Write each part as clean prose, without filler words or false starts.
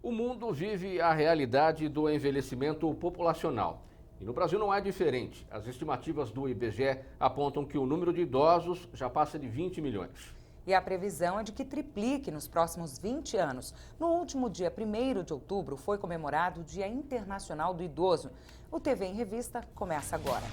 O mundo vive a realidade do envelhecimento populacional. E no Brasil não é diferente. As estimativas do IBGE apontam que o número de idosos já passa de 20 milhões. E a previsão é de que triplique nos próximos 20 anos. No último dia 1º de outubro foi comemorado o Dia Internacional do Idoso. O TV em Revista começa agora.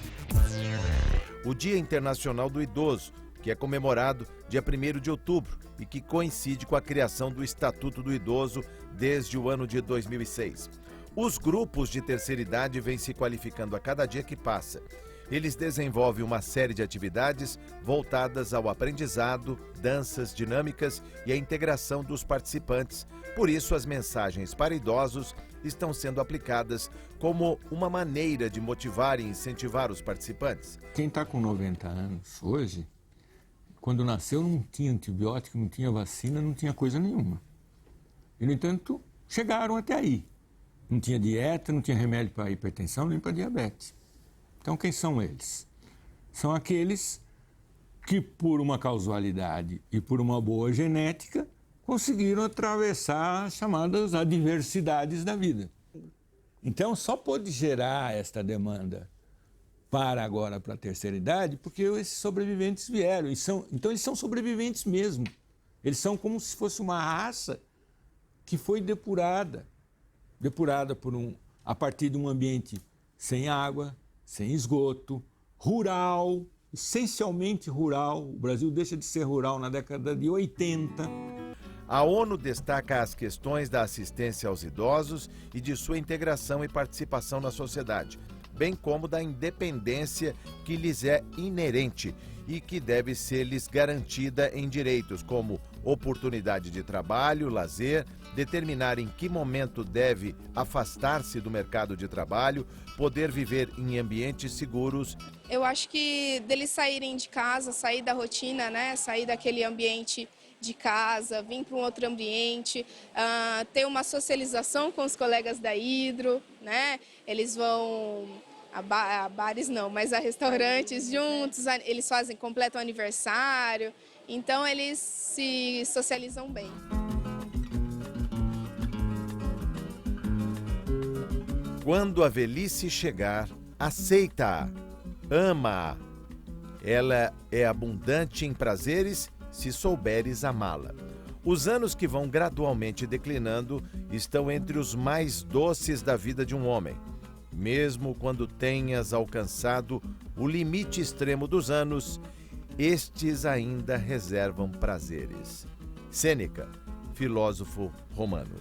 O Dia Internacional do Idoso, que é comemorado dia 1º de outubro e que coincide com a criação do Estatuto do Idoso desde o ano de 2006. Os grupos de terceira idade vêm se qualificando a cada dia que passa. Eles desenvolvem uma série de atividades voltadas ao aprendizado, danças dinâmicas e a integração dos participantes. Por isso, as mensagens para idosos estão sendo aplicadas como uma maneira de motivar e incentivar os participantes. Quem está com 90 anos hoje, quando nasceu não tinha antibiótico, não tinha vacina, não tinha coisa nenhuma. E, no entanto, chegaram até aí. Não tinha dieta, não tinha remédio para hipertensão, nem para diabetes. Então, quem são eles? São aqueles que, por uma causalidade e por uma boa genética, conseguiram atravessar as chamadas adversidades da vida. Então, só pôde gerar esta demanda para a terceira idade, porque esses sobreviventes vieram. Então, eles são sobreviventes mesmo. Eles são como se fosse uma raça que foi depurada a partir de um ambiente sem água, sem esgoto, rural, essencialmente rural. O Brasil deixa de ser rural na década de 80. A ONU destaca as questões da assistência aos idosos e de sua integração e participação na sociedade, bem como da independência que lhes é inerente e que deve ser-lhes garantida em direitos como oportunidade de trabalho, lazer, determinar em que momento deve afastar-se do mercado de trabalho, poder viver em ambientes seguros. Eu acho que deles saírem de casa, sair da rotina, né? Sair daquele ambiente de casa, vir para um outro ambiente, ter uma socialização com os colegas da Hidro, né? Eles vão a bares não, mas a restaurantes juntos, eles completam aniversário, então eles se socializam bem. Quando a velhice chegar, aceita-a, ama-a. Ela é abundante em prazeres se souberes amá-la. Os anos que vão gradualmente declinando estão entre os mais doces da vida de um homem. Mesmo quando tenhas alcançado o limite extremo dos anos, estes ainda reservam prazeres. Sêneca, filósofo romano.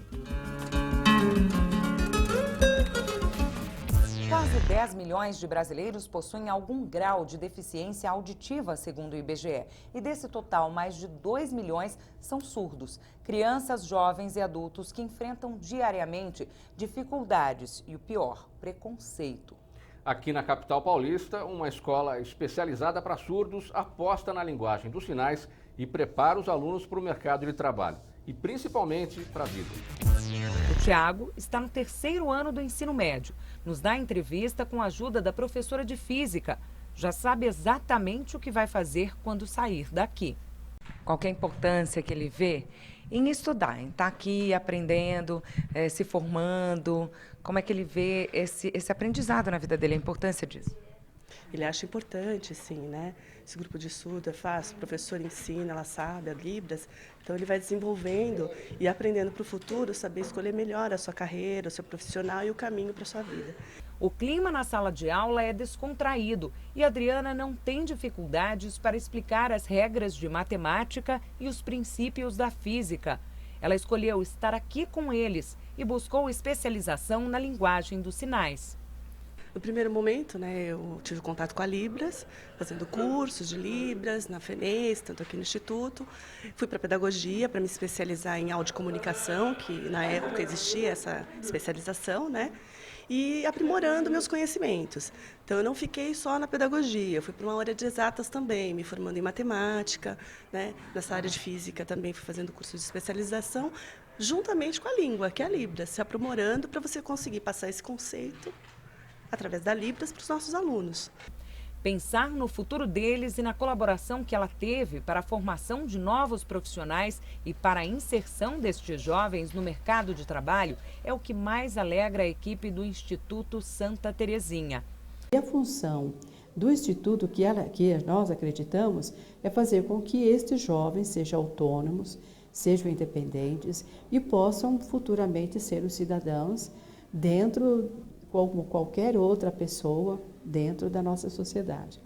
Quase 10 milhões de brasileiros possuem algum grau de deficiência auditiva, segundo o IBGE. E desse total, mais de 2 milhões são surdos. Crianças, jovens e adultos que enfrentam diariamente dificuldades e, o pior, preconceito. Aqui na capital paulista, uma escola especializada para surdos aposta na linguagem dos sinais e prepara os alunos para o mercado de trabalho e principalmente para a vida. O Tiago está no 3º ano do ensino médio. Nos dá entrevista com a ajuda da professora de física. Já sabe exatamente o que vai fazer quando sair daqui. Qual que é a importância que ele vê em estudar, em estar aqui aprendendo, se formando? Como é que ele vê esse aprendizado na vida dele, a importância disso? Ele acha importante, sim, né? Esse grupo de estudo é fácil, o professor ensina, ela sabe, a Libras. Então, ele vai desenvolvendo e aprendendo para o futuro, saber escolher melhor a sua carreira, o seu profissional e o caminho para a sua vida. O clima na sala de aula é descontraído e Adriana não tem dificuldades para explicar as regras de matemática e os princípios da física. Ela escolheu estar aqui com eles e buscou especialização na linguagem dos sinais. No primeiro momento, né, eu tive contato com a Libras, fazendo cursos de Libras na FENES, tanto aqui no Instituto. Fui para pedagogia para me especializar em audiocomunicação, que na época existia essa especialização, né? E aprimorando meus conhecimentos. Então, eu não fiquei só na pedagogia, eu fui para uma área de exatas também, me formando em matemática, né? Nessa área de física também fui fazendo curso de especialização, juntamente com a língua, que é a Libras, se aprimorando para você conseguir passar esse conceito através da Libras para os nossos alunos. pensar no futuro deles e na colaboração que ela teve para a formação de novos profissionais e para a inserção destes jovens no mercado de trabalho é o que mais alegra a equipe do Instituto Santa Terezinha. E a função do Instituto que nós acreditamos é fazer com que estes jovens sejam autônomos, sejam independentes e possam futuramente ser os cidadãos dentro, como qualquer outra pessoa, dentro da nossa sociedade.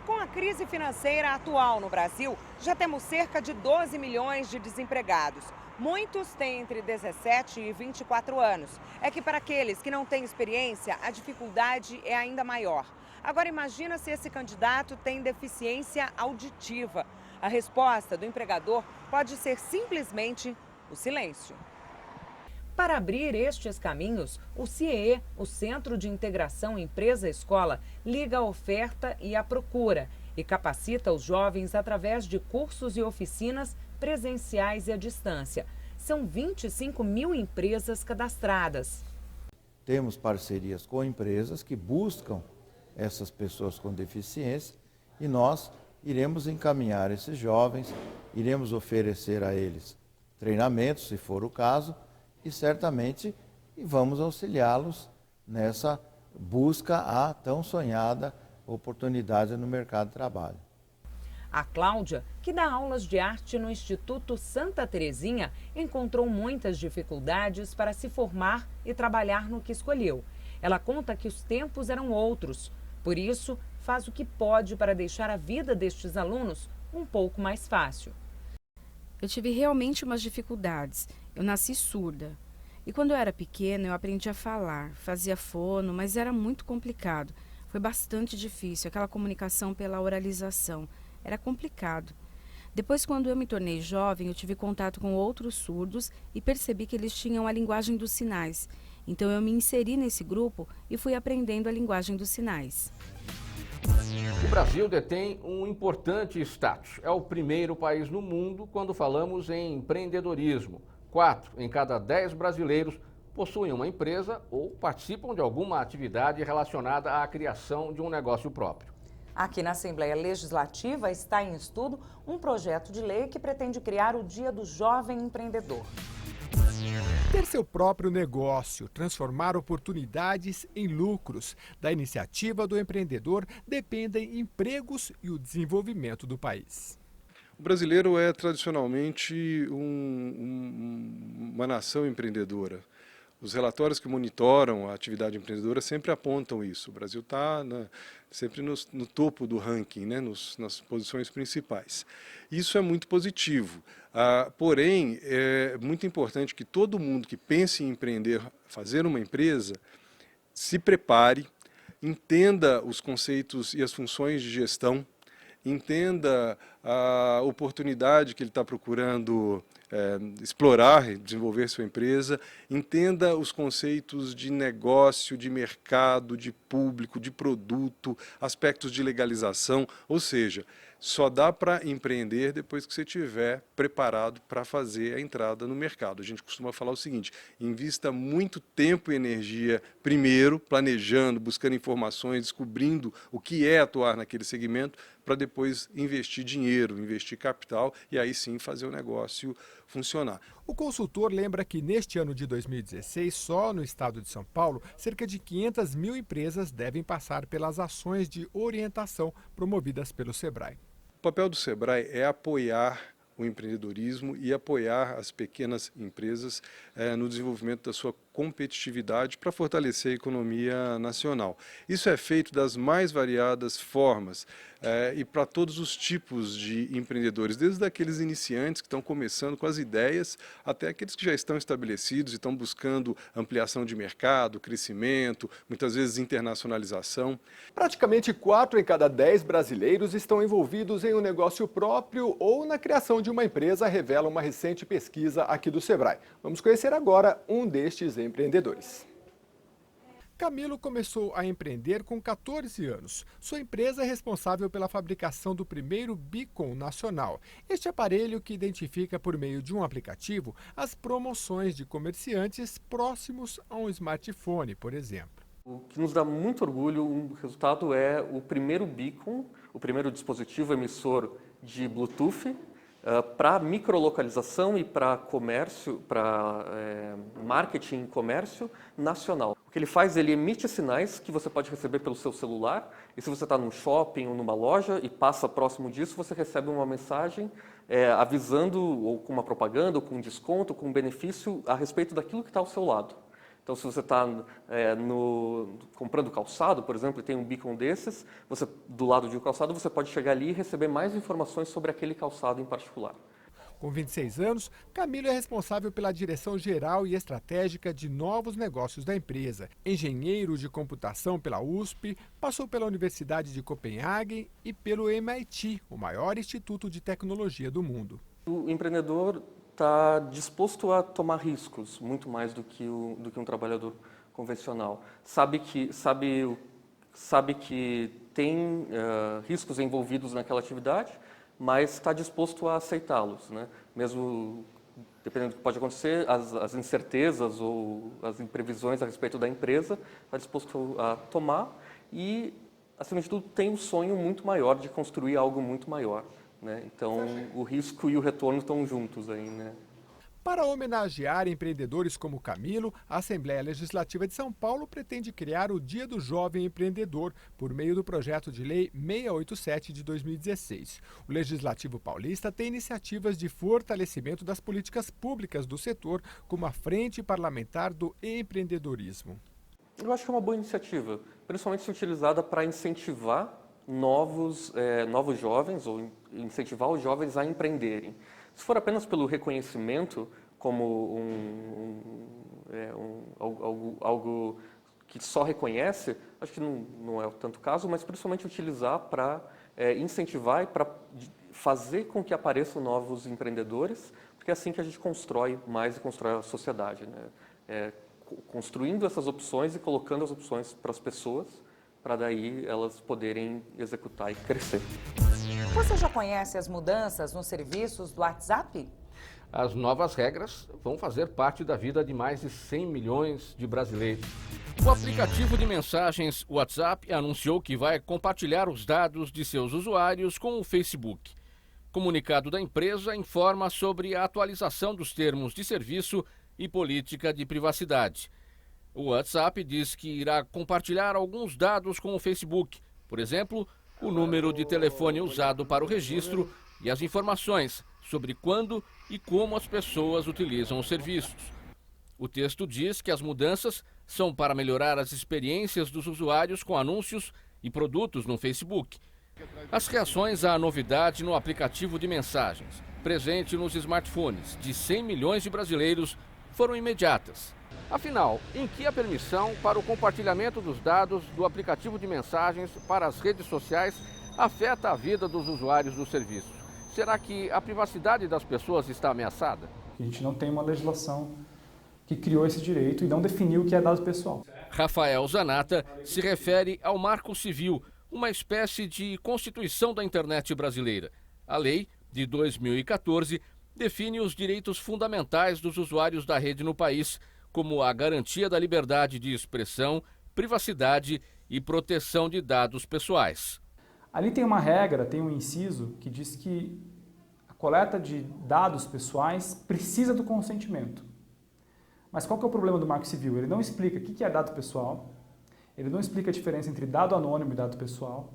Com a crise financeira atual no Brasil, já temos cerca de 12 milhões de desempregados. Muitos têm entre 17 e 24 anos. É que para aqueles que não têm experiência, a dificuldade é ainda maior. Agora imagina se esse candidato tem deficiência auditiva. A resposta do empregador pode ser simplesmente o silêncio. Para abrir estes caminhos, o CIEE, o Centro de Integração Empresa-Escola, liga a oferta e a procura e capacita os jovens através de cursos e oficinas presenciais e à distância. São 25 mil empresas cadastradas. Temos parcerias com empresas que buscam essas pessoas com deficiência e nós iremos encaminhar esses jovens, iremos oferecer a eles treinamentos, se for o caso, e certamente vamos auxiliá-los nessa busca à tão sonhada oportunidade no mercado de trabalho. A Cláudia, que dá aulas de arte no Instituto Santa Terezinha, encontrou muitas dificuldades para se formar e trabalhar no que escolheu. Ela conta que os tempos eram outros, por isso faz o que pode para deixar a vida destes alunos um pouco mais fácil. Eu tive realmente umas dificuldades. Eu nasci surda. E quando eu era pequena, eu aprendi a falar, fazia fono, mas era muito complicado. Foi bastante difícil, aquela comunicação pela oralização. Era complicado. Depois, quando eu me tornei jovem, eu tive contato com outros surdos e percebi que eles tinham a linguagem dos sinais. Então, eu me inseri nesse grupo e fui aprendendo a linguagem dos sinais. O Brasil detém um importante status. É o primeiro país no mundo quando falamos em empreendedorismo. 4 em cada 10 brasileiros possuem uma empresa ou participam de alguma atividade relacionada à criação de um negócio próprio. Aqui na Assembleia Legislativa está em estudo um projeto de lei que pretende criar o Dia do Jovem Empreendedor. Ter seu próprio negócio, transformar oportunidades em lucros. Da iniciativa do empreendedor dependem empregos e o desenvolvimento do país. O brasileiro é tradicionalmente uma nação empreendedora. Os relatórios que monitoram a atividade empreendedora sempre apontam isso. O Brasil está sempre no topo do ranking, né, nas posições principais. Isso é muito positivo. Porém, é muito importante que todo mundo que pense em empreender, fazer uma empresa, se prepare, entenda os conceitos e as funções de gestão, entenda a oportunidade que ele está procurando explorar e desenvolver sua empresa, entenda os conceitos de negócio, de mercado, de público, de produto, aspectos de legalização, ou seja, só dá para empreender depois que você estiver preparado para fazer a entrada no mercado. A gente costuma falar o seguinte: invista muito tempo e energia primeiro, planejando, buscando informações, descobrindo o que é atuar naquele segmento, para depois investir dinheiro, investir capital e aí sim fazer o negócio funcionar. O consultor lembra que neste ano de 2016, só no estado de São Paulo, cerca de 500 mil empresas devem passar pelas ações de orientação promovidas pelo Sebrae. O papel do Sebrae é apoiar o empreendedorismo e apoiar as pequenas empresas no desenvolvimento da sua competitividade para fortalecer a economia nacional. Isso é feito das mais variadas formas e para todos os tipos de empreendedores, desde aqueles iniciantes que estão começando com as ideias, até aqueles que já estão estabelecidos e estão buscando ampliação de mercado, crescimento, muitas vezes internacionalização. Praticamente 4 em cada 10 brasileiros estão envolvidos em um negócio próprio ou na criação de uma empresa, revela uma recente pesquisa aqui do Sebrae. Vamos conhecer agora um destes empreendedores. Camilo começou a empreender com 14 anos. Sua empresa é responsável pela fabricação do primeiro beacon nacional. Este aparelho que identifica por meio de um aplicativo as promoções de comerciantes próximos a um smartphone, por exemplo. O que nos dá muito orgulho, o resultado é o primeiro beacon, o primeiro dispositivo emissor de Bluetooth para microlocalização e para comércio, para marketing e comércio nacional. O que ele faz, ele emite sinais que você pode receber pelo seu celular, e se você está num shopping ou numa loja e passa próximo disso, você recebe uma mensagem avisando, ou com uma propaganda, ou com um desconto, com um benefício a respeito daquilo que está ao seu lado. Então, se você está comprando calçado, por exemplo, e tem um beacon desses, do lado de um calçado, você pode chegar ali e receber mais informações sobre aquele calçado em particular. Com 26 anos, Camilo é responsável pela direção geral e estratégica de novos negócios da empresa. Engenheiro de computação pela USP, passou pela Universidade de Copenhague e pelo MIT, o maior instituto de tecnologia do mundo. O empreendedor está disposto a tomar riscos, muito mais do que um trabalhador convencional. Sabe que tem riscos envolvidos naquela atividade, mas está disposto a aceitá-los, né? Mesmo dependendo do que pode acontecer, as incertezas ou as imprevisões a respeito da empresa, está disposto a tomar e, acima de tudo, tem um sonho muito maior de construir algo muito maior. Né? Então, o risco e o retorno estão juntos aí, né? Para homenagear empreendedores como Camilo, a Assembleia Legislativa de São Paulo pretende criar o Dia do Jovem Empreendedor por meio do projeto de lei 687 de 2016. O Legislativo paulista tem iniciativas de fortalecimento das políticas públicas do setor, como a Frente Parlamentar do Empreendedorismo. Eu acho que é uma boa iniciativa, principalmente se utilizada para incentivar novos jovens, ou incentivar os jovens a empreenderem. Se for apenas pelo reconhecimento, como algo que só reconhece, acho que não é tanto caso, mas principalmente utilizar para incentivar e para fazer com que apareçam novos empreendedores, porque é assim que a gente constrói mais e constrói a sociedade, né? Construindo essas opções e colocando as opções para as pessoas, para daí elas poderem executar e crescer. Você já conhece as mudanças nos serviços do WhatsApp? As novas regras vão fazer parte da vida de mais de 100 milhões de brasileiros. O aplicativo de mensagens WhatsApp anunciou que vai compartilhar os dados de seus usuários com o Facebook. Comunicado da empresa informa sobre a atualização dos termos de serviço e política de privacidade. O WhatsApp diz que irá compartilhar alguns dados com o Facebook, por exemplo, o número de telefone usado para o registro e as informações sobre quando e como as pessoas utilizam os serviços. O texto diz que as mudanças são para melhorar as experiências dos usuários com anúncios e produtos no Facebook. As reações à novidade no aplicativo de mensagens, presente nos smartphones de 100 milhões de brasileiros, foram imediatas. Afinal, em que a permissão para o compartilhamento dos dados do aplicativo de mensagens para as redes sociais afeta a vida dos usuários do serviço? Será que a privacidade das pessoas está ameaçada? A gente não tem uma legislação que criou esse direito e não definiu o que é dado pessoal. Rafael Zanata se refere ao Marco Civil, uma espécie de Constituição da internet brasileira. A lei, de 2014, define os direitos fundamentais dos usuários da rede no país, como a garantia da liberdade de expressão, privacidade e proteção de dados pessoais. Ali tem uma regra, tem um inciso que diz que a coleta de dados pessoais precisa do consentimento. Mas qual que é o problema do Marco Civil? Ele não explica o que é dado pessoal, ele não explica a diferença entre dado anônimo e dado pessoal,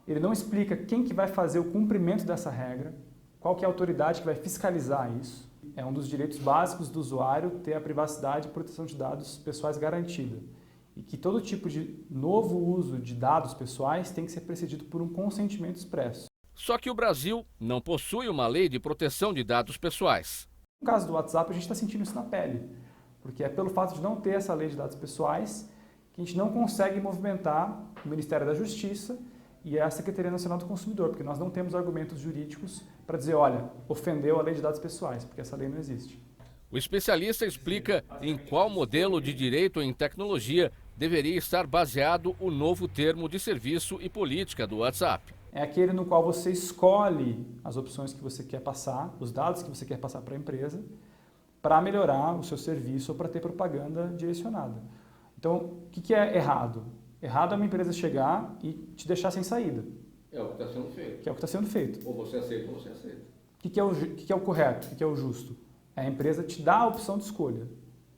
ele não explica quem que vai fazer o cumprimento dessa regra, qual que é a autoridade que vai fiscalizar isso. É um dos direitos básicos do usuário ter a privacidade e proteção de dados pessoais garantida. E que todo tipo de novo uso de dados pessoais tem que ser precedido por um consentimento expresso. Só que o Brasil não possui uma lei de proteção de dados pessoais. No caso do WhatsApp, a gente está sentindo isso na pele. Porque é pelo fato de não ter essa lei de dados pessoais que a gente não consegue movimentar o Ministério da Justiça e a Secretaria Nacional do Consumidor, porque nós não temos argumentos jurídicos para dizer, olha, ofendeu a lei de dados pessoais, porque essa lei não existe. O especialista explica em qual modelo de direito em tecnologia deveria estar baseado o novo termo de serviço e política do WhatsApp. É aquele no qual você escolhe as opções que você quer passar, os dados que você quer passar para a empresa, para melhorar o seu serviço ou para ter propaganda direcionada. Então, o que é errado? Errado é uma empresa chegar e te deixar sem saída. É o que está sendo feito. Que é o que está sendo feito. Ou você aceita ou você aceita. O que é o correto? O que é o justo? É a empresa te dar a opção de escolha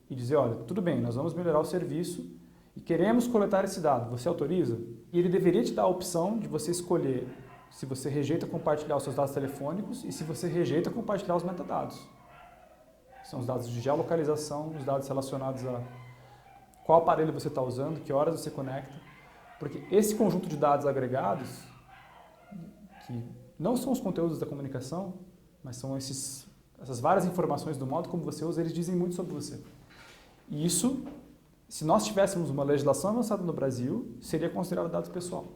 e dizer, olha, tudo bem, nós vamos melhorar o serviço e queremos coletar esse dado. Você autoriza? E ele deveria te dar a opção de você escolher se você rejeita compartilhar os seus dados telefônicos e se você rejeita compartilhar os metadados. São os dados de geolocalização, os dados relacionados a qual aparelho você está usando, que horas você conecta. Porque esse conjunto de dados agregados, que não são os conteúdos da comunicação, mas são essas várias informações do modo como você usa, eles dizem muito sobre você. E isso, se nós tivéssemos uma legislação avançada no Brasil, seria considerado dados pessoal.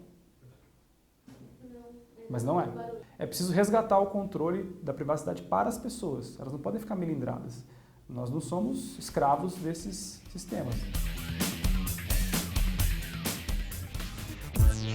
Mas não é. É preciso resgatar o controle da privacidade para as pessoas. Elas não podem ficar melindradas. Nós não somos escravos desses sistemas.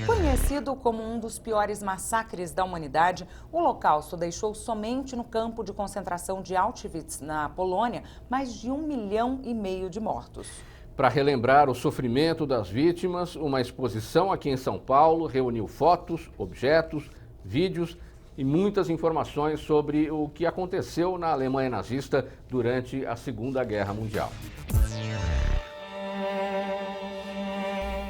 Conhecido como um dos piores massacres da humanidade, o Holocausto deixou somente no campo de concentração de Auschwitz, na Polônia, mais de 1,5 milhão de mortos. Para relembrar o sofrimento das vítimas, uma exposição aqui em São Paulo reuniu fotos, objetos, vídeos e muitas informações sobre o que aconteceu na Alemanha nazista durante a Segunda Guerra Mundial.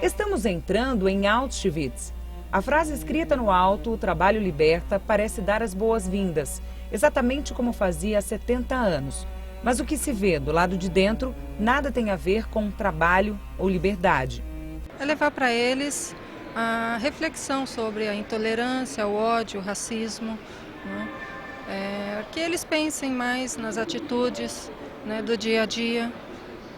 Estamos entrando em Auschwitz. A frase escrita no alto, "O trabalho liberta", parece dar as boas-vindas, exatamente como fazia há 70 anos. Mas o que se vê do lado de dentro nada tem a ver com trabalho ou liberdade. É levar para eles a reflexão sobre a intolerância, o ódio, o racismo, né? Que eles pensem mais nas atitudes, né, do dia a dia,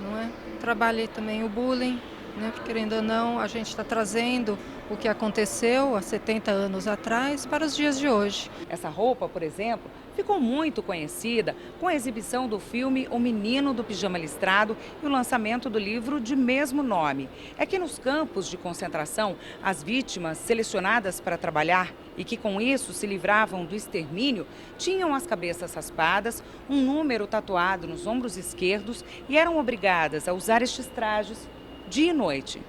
não é? Trabalhe também o bullying, né? Porque, querendo ou não, a gente está trazendo o que aconteceu há 70 anos atrás para os dias de hoje. Essa roupa, por exemplo, ficou muito conhecida com a exibição do filme O Menino do Pijama Listrado e o lançamento do livro de mesmo nome. É que nos campos de concentração, as vítimas selecionadas para trabalhar e que com isso se livravam do extermínio, tinham as cabeças raspadas, um número tatuado nos ombros esquerdos e eram obrigadas a usar estes trajes dia e noite.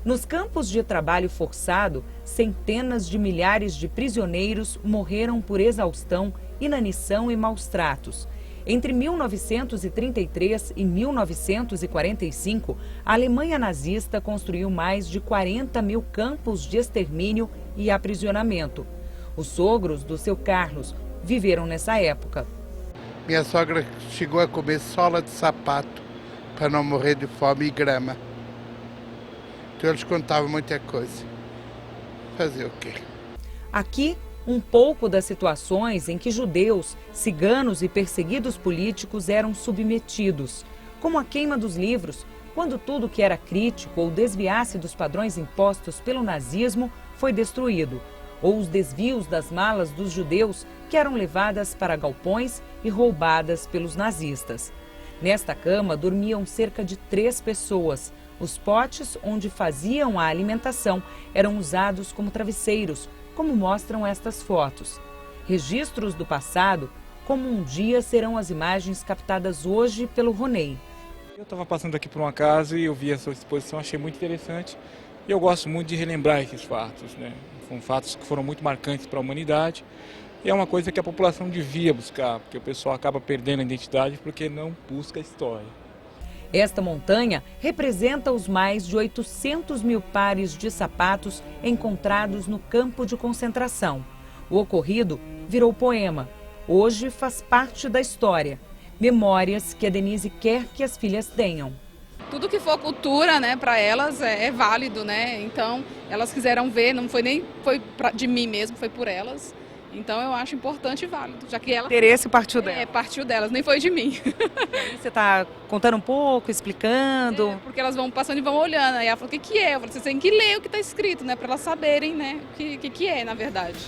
Nos campos de trabalho forçado, centenas de milhares de prisioneiros morreram por exaustão, inanição e maus tratos. Entre 1933 e 1945, a Alemanha nazista construiu mais de 40 mil campos de extermínio e aprisionamento. Os sogros do seu Carlos viveram nessa época. Minha sogra chegou a comer sola de sapato para não morrer de fome e grama. Então eles contavam muita coisa. Fazer o quê? Aqui, um pouco das situações em que judeus, ciganos e perseguidos políticos eram submetidos, como a queima dos livros, quando tudo que era crítico ou desviasse dos padrões impostos pelo nazismo foi destruído, ou os desvios das malas dos judeus que eram levadas para galpões e roubadas pelos nazistas. Nesta cama dormiam cerca de 3 pessoas. Os potes onde faziam a alimentação eram usados como travesseiros, como mostram estas fotos. Registros do passado, como um dia serão as imagens captadas hoje pelo Ronei. Eu estava passando aqui por uma casa e eu vi essa exposição, achei muito interessante. E eu gosto muito de relembrar esses fatos, né? São fatos que foram muito marcantes para a humanidade. E é uma coisa que a população devia buscar, porque o pessoal acaba perdendo a identidade porque não busca a história. Esta montanha representa os mais de 800 mil pares de sapatos encontrados no campo de concentração. O ocorrido virou poema. Hoje faz parte da história. Memórias que a Denise quer que as filhas tenham. Tudo que for cultura, né, para elas é válido, né? Então, elas quiseram ver, não foi nem de mim mesmo, foi por elas. Então eu acho importante e válido, já que ela... Interesse partiu dela. É, partiu delas, nem foi de mim. Você está contando um pouco, explicando? É, porque elas vão passando e vão olhando. Aí ela falou, o que é? Eu falei, você tem que ler o que está escrito, né? Para elas saberem, né? O que é, na verdade.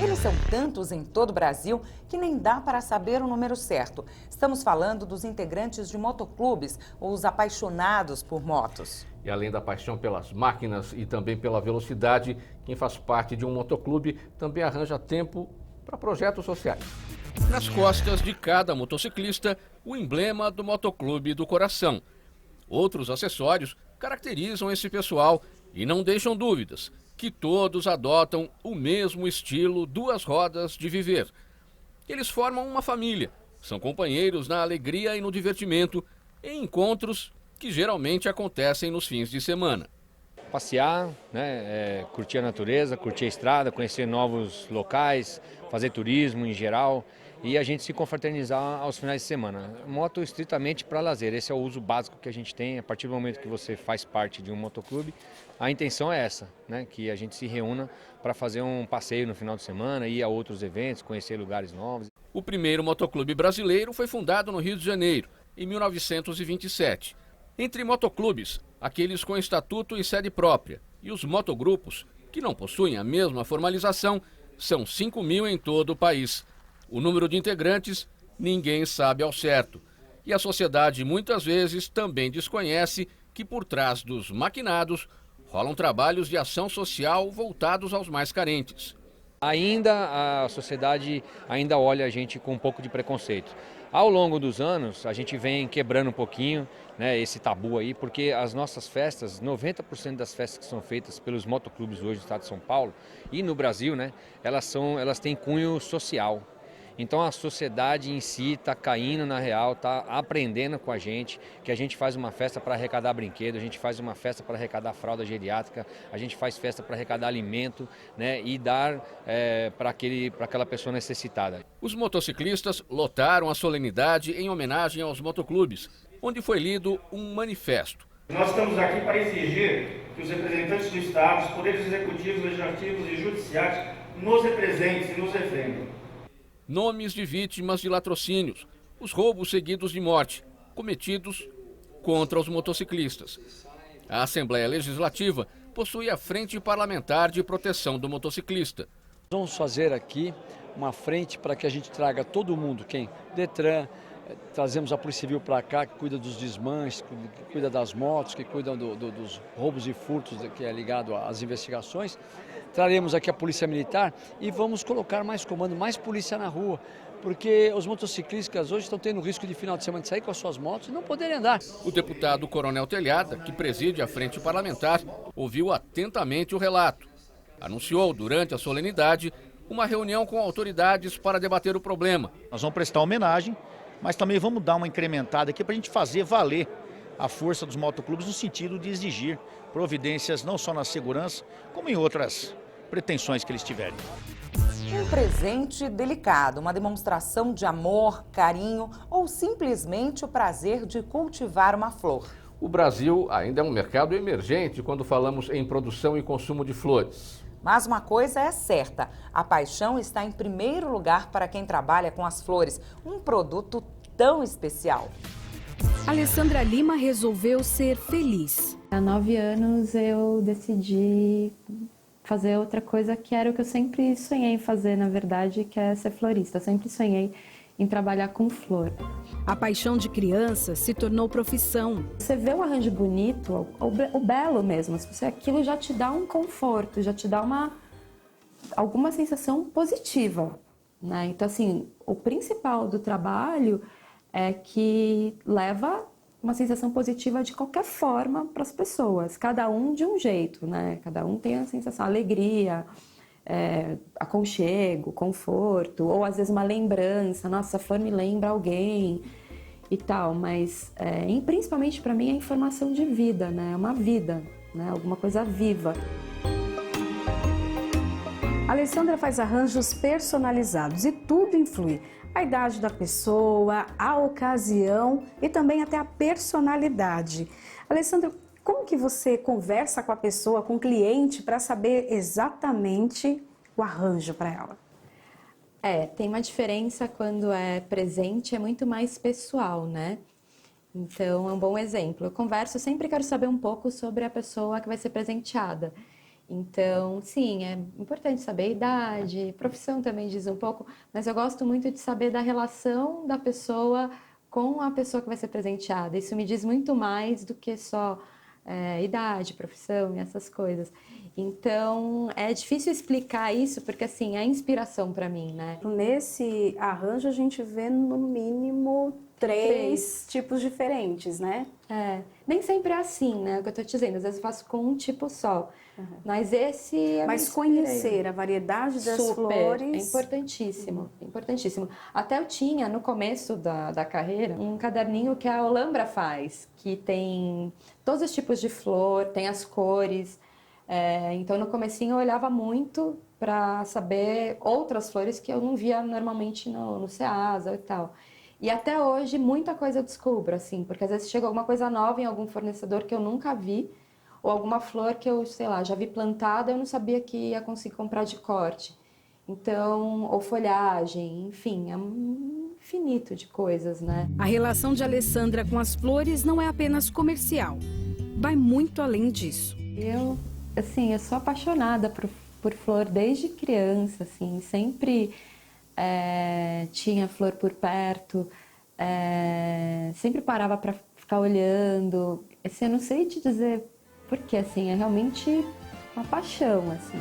Eles são tantos em todo o Brasil que nem dá para saber o número certo. Estamos falando dos integrantes de motoclubes, ou os apaixonados por motos. E além da paixão pelas máquinas e também pela velocidade, quem faz parte de um motoclube também arranja tempo para projetos sociais. Nas costas de cada motociclista, o emblema do Motoclube do Coração. Outros acessórios caracterizam esse pessoal e não deixam dúvidas que todos adotam o mesmo estilo duas rodas de viver. Eles formam uma família, são companheiros na alegria e no divertimento, em encontros que geralmente acontecem nos fins de semana. Passear, né, curtir a natureza, curtir a estrada, conhecer novos locais, fazer turismo em geral e a gente se confraternizar aos finais de semana. Moto estritamente para lazer, esse é o uso básico que a gente tem. A partir do momento que você faz parte de um motoclube, a intenção é essa, né, que a gente se reúna para fazer um passeio no final de semana, ir a outros eventos, conhecer lugares novos. O primeiro motoclube brasileiro foi fundado no Rio de Janeiro, em 1927. Entre motoclubes, aqueles com estatuto e sede própria, e os motogrupos, que não possuem a mesma formalização, são 5.000 em todo o país. O número de integrantes, ninguém sabe ao certo. E a sociedade muitas vezes também desconhece que por trás dos maquinados rolam trabalhos de ação social voltados aos mais carentes. Ainda a sociedade olha a gente com um pouco de preconceito. Ao longo dos anos, a gente vem quebrando um pouquinho, né, esse tabu aí, porque as nossas festas, 90% das festas que são feitas pelos motoclubes hoje no estado de São Paulo e no Brasil, né, elas têm cunho social. Então a sociedade em si está caindo na real, está aprendendo com a gente, que a gente faz uma festa para arrecadar brinquedo, a gente faz uma festa para arrecadar fralda geriátrica, a gente faz festa para arrecadar alimento, né, e dar para aquela pessoa necessitada. Os motociclistas lotaram a solenidade em homenagem aos motoclubes, onde foi lido um manifesto. Nós estamos aqui para exigir que os representantes do Estado, os poderes executivos, legislativos e judiciários nos representem e nos defendam. Nomes de vítimas de latrocínios, os roubos seguidos de morte, cometidos contra os motociclistas. A Assembleia Legislativa possui a Frente Parlamentar de Proteção do Motociclista. Vamos fazer aqui uma frente para que a gente traga todo mundo, Detran, trazemos a Polícia Civil para cá, que cuida dos desmanches, que cuida das motos, que cuida dos roubos e furtos, que é ligado às investigações. Traremos aqui a Polícia Militar e vamos colocar mais comando, mais polícia na rua, porque os motociclistas hoje estão tendo risco de final de semana de sair com as suas motos e não poderem andar. O deputado Coronel Telhada, que preside a Frente Parlamentar, ouviu atentamente o relato. Anunciou durante a solenidade uma reunião com autoridades para debater o problema. Nós vamos prestar homenagem, mas também vamos dar uma incrementada aqui para a gente fazer valer a força dos motoclubes no sentido de exigir providências não só na segurança, como em outras pretensões que eles tiverem. Um presente delicado, uma demonstração de amor, carinho ou simplesmente o prazer de cultivar uma flor. O Brasil ainda é um mercado emergente quando falamos em produção e consumo de flores. Mas uma coisa é certa, a paixão está em primeiro lugar para quem trabalha com as flores, um produto tão especial. Alessandra Lima resolveu ser feliz. Há 9 anos eu decidi fazer outra coisa que era o que eu sempre sonhei em fazer, na verdade, que é ser florista. Eu sempre sonhei em trabalhar com flor. A paixão de criança se tornou profissão. Você vê o arranjo bonito, o belo mesmo, aquilo já te dá um conforto, já te dá alguma sensação positiva, né? Então, assim, o principal do trabalho é que leva uma sensação positiva de qualquer forma para as pessoas, cada um de um jeito, né? Cada um tem a sensação, alegria, aconchego, conforto, ou às vezes uma lembrança, nossa, a flor me lembra alguém e tal, mas principalmente para mim é informação de vida, né? É uma vida, né? Alguma coisa viva. A Alessandra faz arranjos personalizados e tudo influi. A idade da pessoa, a ocasião e também até a personalidade. Alessandra, como que você conversa com a pessoa, com o cliente, para saber exatamente o arranjo para ela? Tem uma diferença quando é presente, é muito mais pessoal, né? Então, é um bom exemplo. Eu converso, eu sempre quero saber um pouco sobre a pessoa que vai ser presenteada. Então, sim, é importante saber a idade, profissão também diz um pouco, mas eu gosto muito de saber da relação da pessoa com a pessoa que vai ser presenteada. Isso me diz muito mais do que só idade, profissão e essas coisas. Então, é difícil explicar isso, porque, assim, é inspiração para mim, né? Nesse arranjo, a gente vê, no mínimo, três tipos diferentes, né? Nem sempre é assim, né? O que eu tô te dizendo, às vezes eu faço com um tipo só. Mas esse é. Mas conhecer a variedade das flores é importantíssimo, importantíssimo. Até eu tinha, no começo da carreira, um caderninho que a Alhambra faz, que tem todos os tipos de flor, tem as cores. Então, no comecinho eu olhava muito para saber outras flores que eu não via normalmente no Ceasa e tal. E até hoje, muita coisa eu descubro, assim, porque às vezes chega alguma coisa nova em algum fornecedor que eu nunca vi, ou alguma flor que eu, sei lá, já vi plantada, eu não sabia que ia conseguir comprar de corte. Então, ou folhagem, enfim, é um infinito de coisas, né? A relação de Alessandra com as flores não é apenas comercial, vai muito além disso. Eu sou apaixonada por flor desde criança, assim, sempre tinha flor por perto, sempre parava para ficar olhando. Assim, eu não sei te dizer porque, assim, é realmente uma paixão, assim.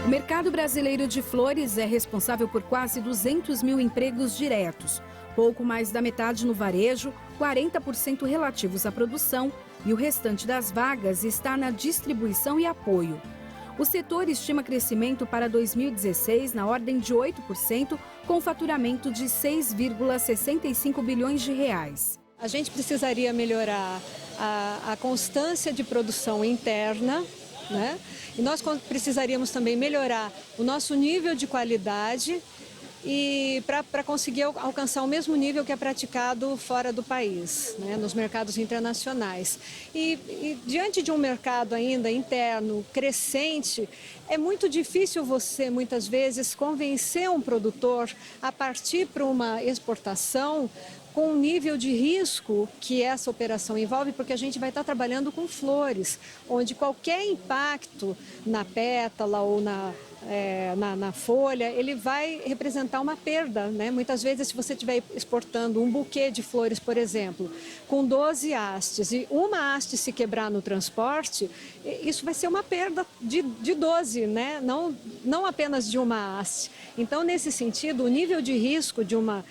O mercado brasileiro de flores é responsável por quase 200 mil empregos diretos, pouco mais da metade no varejo, 40% relativos à produção e o restante das vagas está na distribuição e apoio. O setor estima crescimento para 2016 na ordem de 8%, com faturamento de 6,65 bilhões de reais. A gente precisaria melhorar a constância de produção interna, né? E nós precisaríamos também melhorar o nosso nível de qualidade e para conseguir alcançar o mesmo nível que é praticado fora do país, né, nos mercados internacionais. E diante de um mercado ainda interno crescente, é muito difícil você, muitas vezes, convencer um produtor a partir para uma exportação com o nível de risco que essa operação envolve, porque a gente vai estar trabalhando com flores, onde qualquer impacto na pétala ou na folha, ele vai representar uma perda, né? Muitas vezes, se você estiver exportando um buquê de flores, por exemplo, com 12 hastes e uma haste se quebrar no transporte, isso vai ser uma perda de 12, né? Não apenas de uma haste. Então, nesse sentido, o nível de risco de uma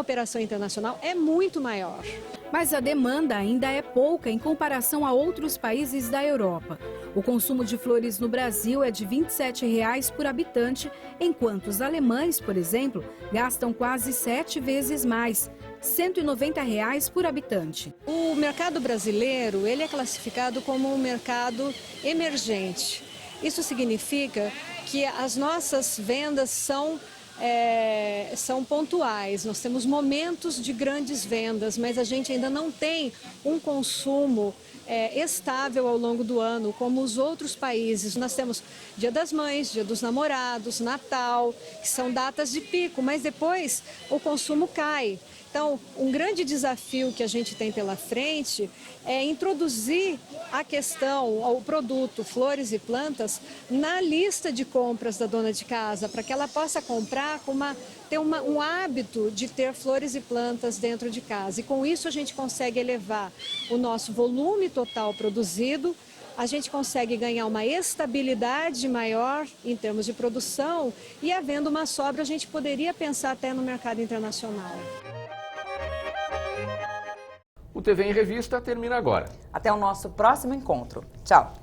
operação internacional é muito maior. Mas a demanda ainda é pouca em comparação a outros países da Europa. O consumo de flores no Brasil é de R$ 27,00 por habitante, enquanto os alemães, por exemplo, gastam quase 7 vezes mais, R$ 190,00 por habitante. O mercado brasileiro, ele é classificado como um mercado emergente. Isso significa que as nossas vendas são pontuais, nós temos momentos de grandes vendas, mas a gente ainda não tem um consumo estável ao longo do ano, como os outros países. Nós temos Dia das Mães, Dia dos Namorados, Natal, que são datas de pico, mas depois o consumo cai. Então, um grande desafio que a gente tem pela frente é introduzir a questão, o produto flores e plantas na lista de compras da dona de casa, para que ela possa comprar ter um hábito de ter flores e plantas dentro de casa. E com isso a gente consegue elevar o nosso volume total produzido, a gente consegue ganhar uma estabilidade maior em termos de produção e, havendo uma sobra, a gente poderia pensar até no mercado internacional. O TV em Revista termina agora. Até o nosso próximo encontro. Tchau!